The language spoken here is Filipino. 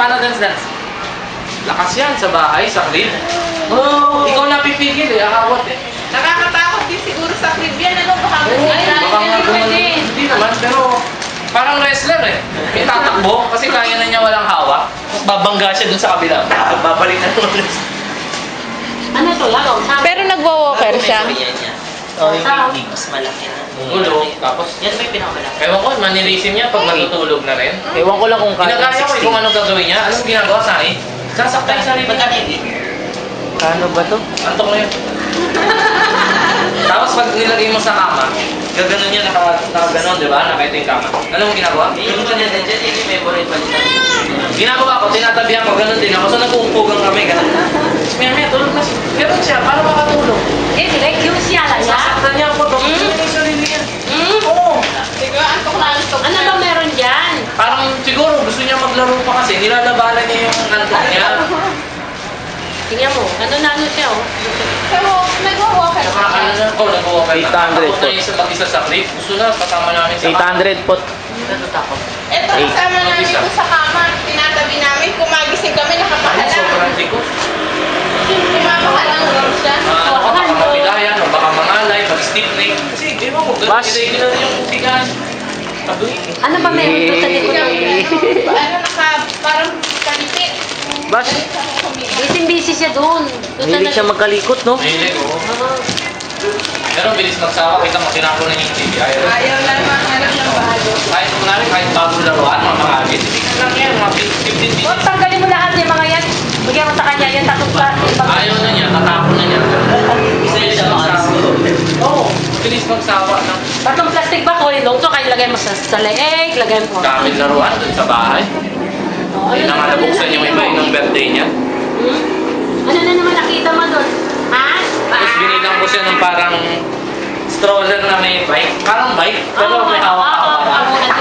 Paano dance? Lakas yan sa bahay, sa crib. Oh, ikaw napipigil eh, akawat eh. Nakakatakot din siguro sa crib yan. Ano, baka Baka nga hindi naman, pero parang wrestler eh. May tatakbo kasi kaya na niya walang hawak. Tapos babangga siya dun sa kabila. Babalik na naman. Ano to, laro? Pero nagwo-walker siya. Oh, yung big, mas malaki na. Ulo, tapos Yan may pinakamalaki. ewan ko, manilisim niya pag matutulog na rin. Ewan ko lang kung Ginagaya ko eh kung anong gagawin niya. Anong ginagawa sa akin? Sasaktan sa sarili niya. Kano ba to? Antok na yun. Tapos pag nilagay mo sa kama, gaganon niya nakaganon, di ba? Naka ito yung kama. Ano mong ginagawa? Yung ko niya dyan, yung favorite pa nila. Ginagawa ko, tinatabihan ko, ganon din ako. So nag-uupugang kami, ganon. Maya, tulog na siya. Ganon siya, paano makatulog? Eh, direct yung siya lang yan. Sasaktan niya ako, tapos niya yung sarili niya. Oo. Siguro, antok na antok. Ano ba meron dyan? Parang siguro gusto niya maglaro pa kasi, nilalabanan niya yung antok niya. Tingnan mo, ano siya oh. Pero, nag-walker Saka ano na, nag-walk. 800 Takot na yung mag-isa sa crib. Gusto na, kasama namin sa 800 pot. Natatakot. Ito, kasama namin ito sa kama. Tinatabi namin. Kumagising kami, Ay, nakapahalang. sobrang likod. Kumapahalang lang siya. Baka mapilayan, o baka mangalay, mag-stiff neck. Kasi, di ba, kung Bas. gano'n na yung tigaan. Tabi. Ano ba meron doon sa likod ng... Parang kalipit. Bas, Busy siya doon. hindi siya magkalikot, no? Hilig, oo. Oo. Pero bilis magsawa, kita mo, tinapon na yung TV. Ayaw. Ayaw lang hanap ng bago. Kahit kung namin, kahit bagong laruan, mga makagit. Tignan lang yan, mga 15 Huwag minutes. tanggalin mo lahat yung mga yan. Bigyan mo sa kanya yung tatong sa... Ayaw na niya, tatapon na niya. Bilis magsawa. Oo, bilis magsawa na. Tatong plastic ba ko? Ilong to, kaya lagay mo sa leeg, lagay mo. Daming laruan dun sa bahay. Oh, Hindi na nga nabuksan yung iba, yung birthday niya. Hmm? Ano na naman nakita mo doon? Ha? Tapos binilang ko siya ng parang stroller na may bike. Parang bike, pero may hawak-hawak.